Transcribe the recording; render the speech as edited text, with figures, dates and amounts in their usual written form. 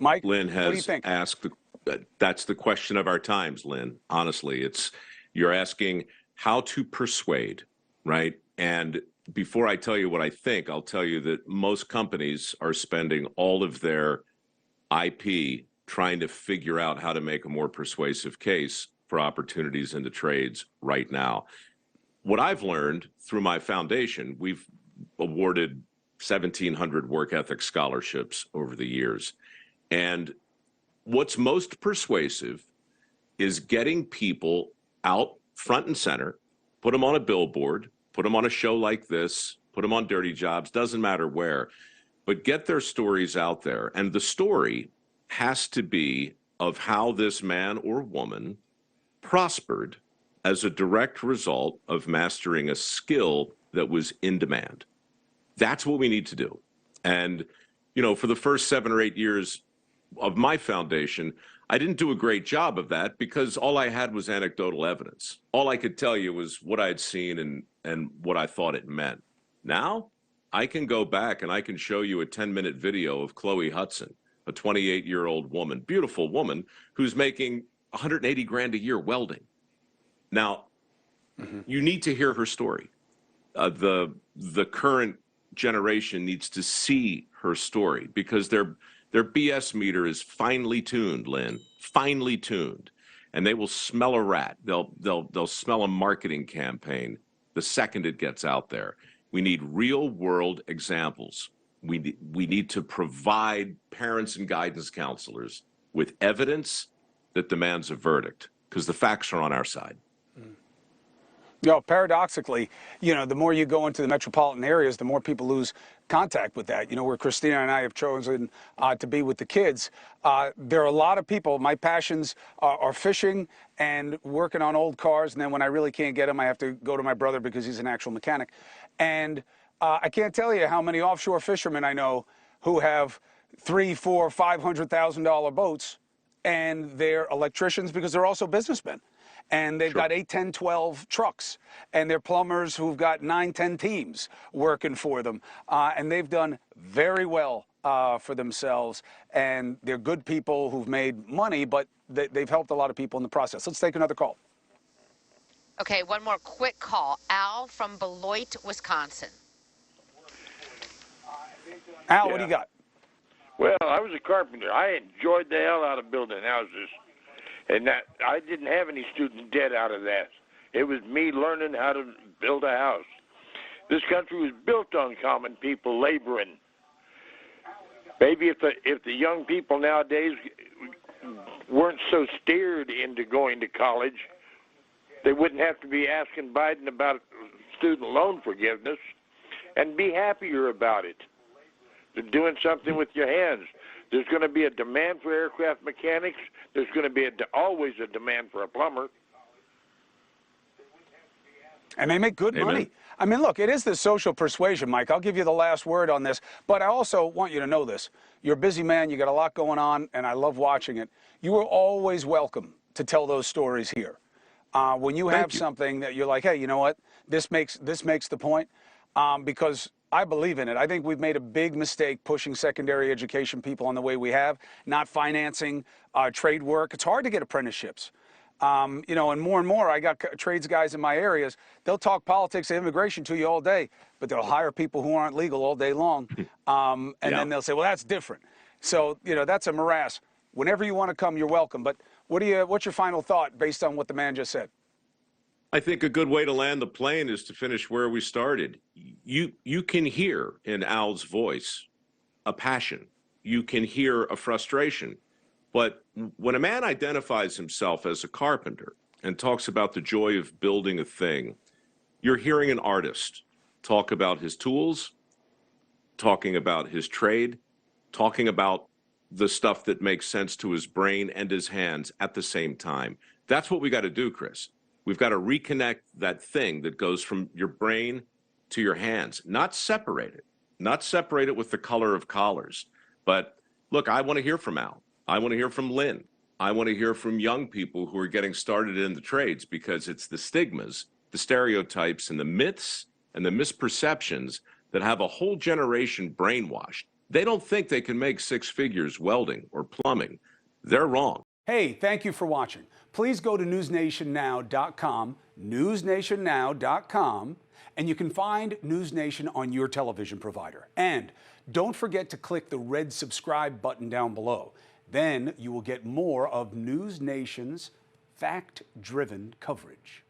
Mike, Lynn what do you has think? asked, that's the question of our times, Lynn. Honestly, you're asking how to persuade, right? And before I tell you what I think, I'll tell you that most companies are spending all of their IP trying to figure out how to make a more persuasive case for opportunities in the trades right now. What I've learned through my foundation, we've awarded 1,700 work ethic scholarships over the years. And what's most persuasive is getting people out front and center, put them on a billboard, put them on a show like this, put them on Dirty Jobs, doesn't matter where, but get their stories out there. And the story has to be of how this man or woman prospered as a direct result of mastering a skill that was in demand. That's what we need to do. And, for the first 7 or 8 years of my foundation, I didn't do a great job of that because all I had was anecdotal evidence. All I could tell you was what I had seen and what I thought it meant. Now, I can go back and I can show you a 10-minute video of Chloe Hudson, a 28-year-old woman, beautiful woman, who's making 180 grand a year welding. Now, you need to hear her story. The current generation needs to see her story because their BS meter is finely tuned, Lynn, finely tuned, and they will smell a rat. They'll smell a marketing campaign the second it gets out there. We need real world examples. We need to provide parents and guidance counselors with evidence that demands a verdict because the facts are on our side. Paradoxically, the more you go into the metropolitan areas, the more people lose contact with that. Where Christina and I have chosen to be with the kids, there are a lot of people. My passions are fishing and working on old cars. And then when I really can't get them, I have to go to my brother because he's an actual mechanic. And I can't tell you how many offshore fishermen I know who have $300,000, $400,000, $500,000 boats, and they're electricians because they're also businessmen. And they've got 8, 10, 12 trucks, and they're plumbers who've got 9, 10 teams working for them. And they've done very well for themselves. And they're good people who've made money, but they've helped a lot of people in the process. Let's take another call. Okay, one more quick call. Al from Beloit, Wisconsin. Al, what do you got? Well, I was a carpenter. I enjoyed the hell out of building houses. And that I didn't have any student debt out of that. It was me learning how to build a house. This country was built on common people laboring. Maybe if the young people nowadays weren't so steered into going to college, they wouldn't have to be asking Biden about student loan forgiveness and be happier about it. They're doing something with your hands. There's going to be a demand for aircraft mechanics. There's going to be always a demand for a plumber. And they make good money. I mean, look, it is the social persuasion, Mike. I'll give you the last word on this. But I also want you to know this. You're a busy man. You got a lot going on, and I love watching it. You are always welcome to tell those stories here. When you have something that you're like, hey, you know what? This makes the point because I believe in it. I think we've made a big mistake pushing secondary education people on the way we have, not financing trade work. It's hard to get apprenticeships. And more and more, I got trades guys in my areas. They'll talk politics and immigration to you all day, but they'll hire people who aren't legal all day long. Then they'll say, well, that's different. So, that's a morass. Whenever you want to come, you're welcome. But what's your final thought based on what the man just said? I think a good way to land the plane is to finish where we started. You can hear in Al's voice a passion. You can hear a frustration. But when a man identifies himself as a carpenter and talks about the joy of building a thing, you're hearing an artist talk about his tools, talking about his trade, talking about the stuff that makes sense to his brain and his hands at the same time. That's what we got to do, Chris. We've got to reconnect that thing that goes from your brain to your hands, not separate it with the color of collars. But look, I want to hear from Al. I want to hear from Lynn. I want to hear from young people who are getting started in the trades because it's the stigmas, the stereotypes, and the myths and the misperceptions that have a whole generation brainwashed. They don't think they can make six figures welding or plumbing. They're wrong. Hey, thank you for watching. Please go to newsnationnow.com, newsnationnow.com, and you can find News Nation on your television provider. And don't forget to click the red subscribe button down below. Then you will get more of News Nation's fact-driven coverage.